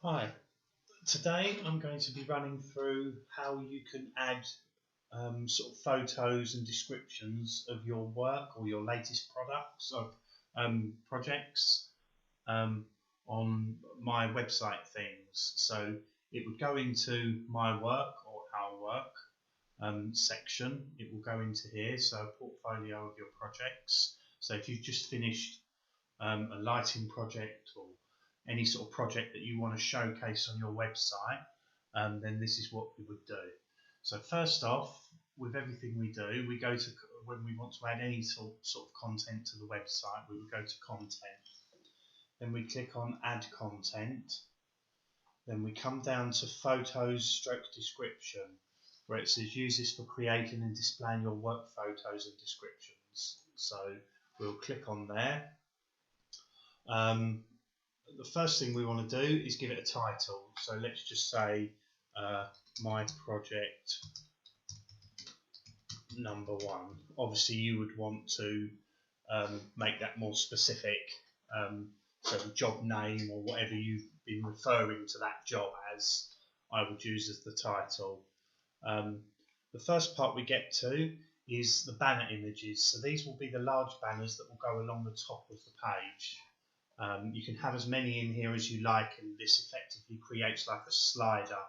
Hi, today I'm going to be running through how you can add sort of photos and descriptions of your work or your latest products or projects on my website things. So it would go into my work or our work section. It will go into here, so a portfolio of your projects. So if you've just finished a lighting project or any sort of project that you want to showcase on your website, then this is what we would do. So first off, with everything we do, we go to, when we want to add any sort of content to the website, we would go to content. Then we click on add content. Then we come down to photos stroke description, where it says use this for creating and displaying your work photos and descriptions. So we'll click on there. The first thing we want to do is give it a title. So let's just say my project number 1. Obviously you would want to make that more specific, so the job name or whatever you've been referring to that job as, I would use as the title. The first part we get to is the banner images. So these will be the large banners that will go along the top of the page. You can have as many in here as you like, and this effectively creates like a slider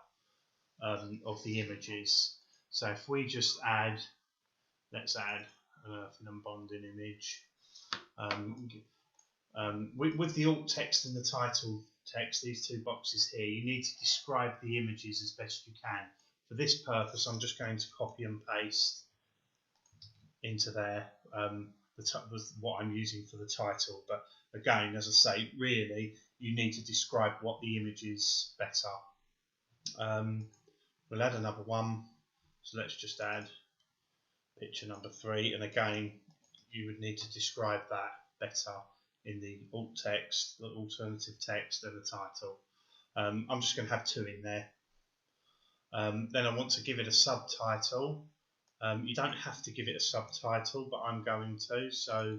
of the images. So if we just add, let's add an earthing and bonding image. With the alt text and the title text, these two boxes here, you need to describe the images as best you can. For this purpose, I'm just going to copy and paste into there what I'm using for the title. But again, as I say, really you need to describe what the image is better. We'll add another one, so let's just add picture number 3, and again you would need to describe that better in the alt text, the alternative text, and the title. I'm just going to have 2 in there. Then I want to give it a subtitle. You don't have to give it a subtitle, but I'm going to, so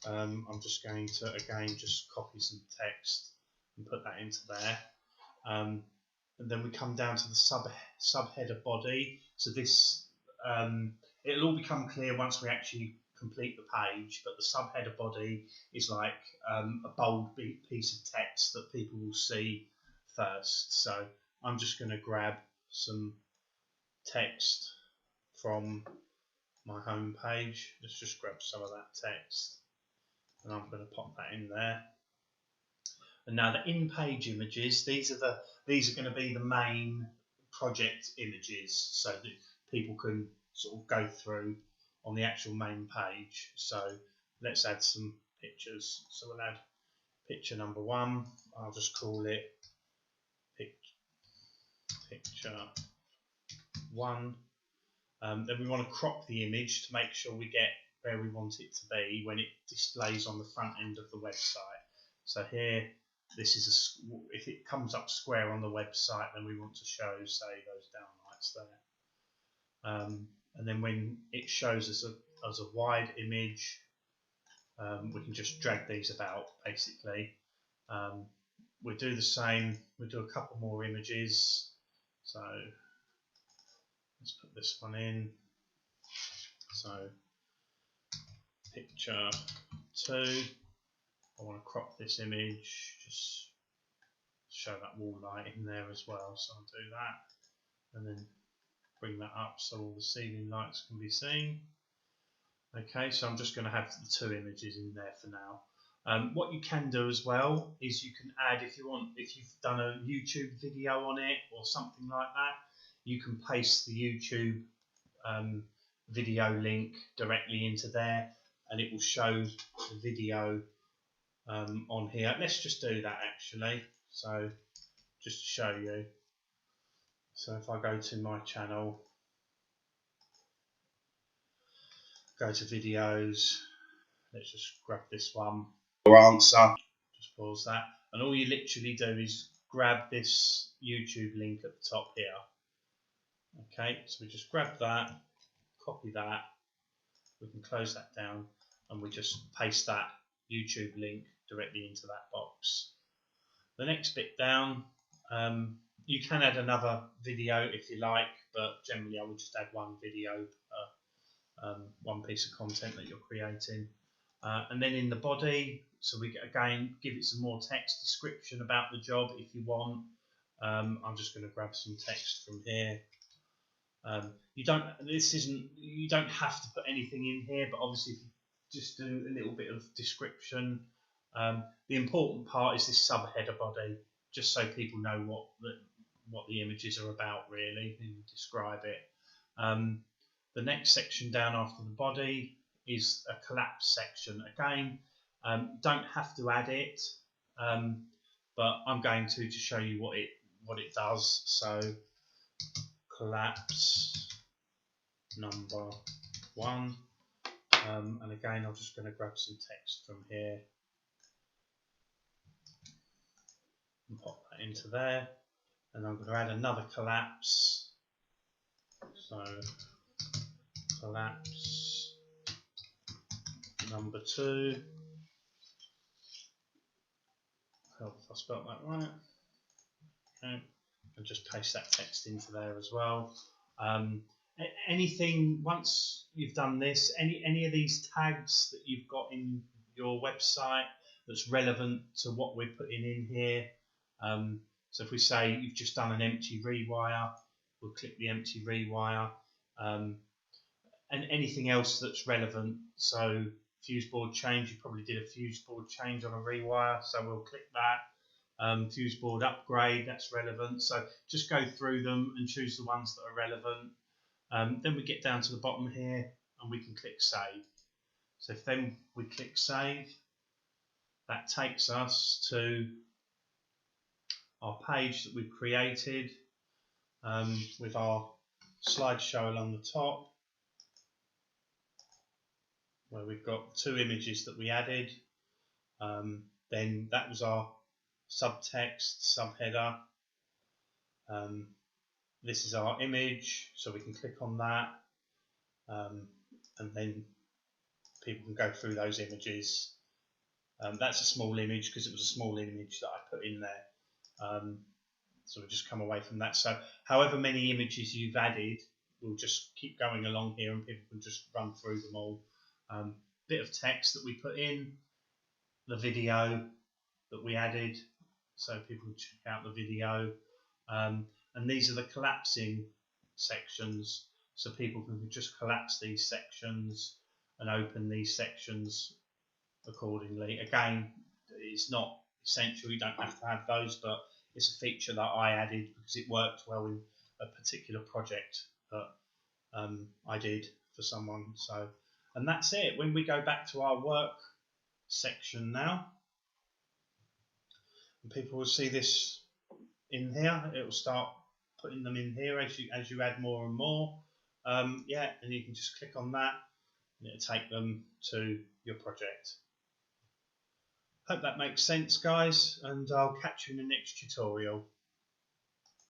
I'm just going to again just copy some text and put that into there. And then we come down to the subheader body. So this it'll all become clear once we actually complete the page, but the subheader body is like a bold piece of text that people will see first. So I'm just going to grab some text from my home page. Let's just grab some of that text, and I'm going to pop that in there. And now the in-page images, these are going to be the main project images, so that people can sort of go through on the actual main page. So let's add some pictures. So we'll add picture number 1. I'll just call it picture 1. Then we want to crop the image to make sure we get where we want it to be when it displays on the front end of the website. So here, this is if it comes up square on the website, then we want to show, say, those downlights there. And then when it shows us as a wide image, we can just drag these about basically. We'll do the same. We'll do a couple more images. So let's put this one in. So picture 2. I want to crop this image, just show that wall light in there as well. So I'll do that, and then bring that up so all the ceiling lights can be seen. Okay, so I'm just going to have the 2 images in there for now. What you can do as well is you can add, if you've done a YouTube video on it or something like that, you can paste the YouTube video link directly into there, and it will show the video on here. Let's just do that actually, so just to show you. So if I go to my channel, go to videos, let's just grab this one, or answer, just pause that, and all you literally do is grab this YouTube link at the top here. Okay, so we just grab that, copy that, we can close that down, and we just paste that YouTube link directly into that box. The next bit down, You can add another video if you like, but generally I would just add one video per one piece of content that you're creating. And then in the body, so we again give it some more text description about the job if you want. I'm just going to grab some text from here. You don't have to put anything in here, but obviously if you just do a little bit of description. The important part is this subheader body, just so people know what the images are about really, and describe it. The next section down after the body is a collapse section. Again, don't have to add it, but I'm going to show you what it does. So collapse number 1, and again I'm just going to grab some text from here and pop that into there, and I'm going to add another collapse. So collapse number 2. I hope I spelled that right. Okay, and just paste that text into there as well. Anything, once you've done this, any of these tags that you've got in your website that's relevant to what we're putting in here. So if we say you've just done an empty rewire, we'll click the empty rewire. And anything else that's relevant. So fuse board change, you probably did a fuse board change on a rewire, so we'll click that. Fuse board upgrade, that's relevant. So just go through them and choose the ones that are relevant. Then we get down to the bottom here and we can click save. So if then we click save, that takes us to our page that we've created with our slideshow along the top, where we've got 2 images that we added. Then that was our subtext, subheader. This is our image, so we can click on that, and then people can go through those images. That's a small image because it was a small image that I put in there. So we'll just come away from that. So however many images you've added, we'll just keep going along here and people can just run through them all. Bit of text that we put in, the video that we added, so people can check out the video. And these are the collapsing sections, so people can just collapse these sections and open these sections accordingly. Again, it's not essential, you don't have to have those, but it's a feature that I added because it worked well in a particular project that I did for someone. So, and that's it. When we go back to our work section now, and people will see this in here, it will start putting them in here as you add more and more. Yeah, and you can just click on that and it'll take them to your project. Hope that makes sense, guys, and I'll catch you in the next tutorial.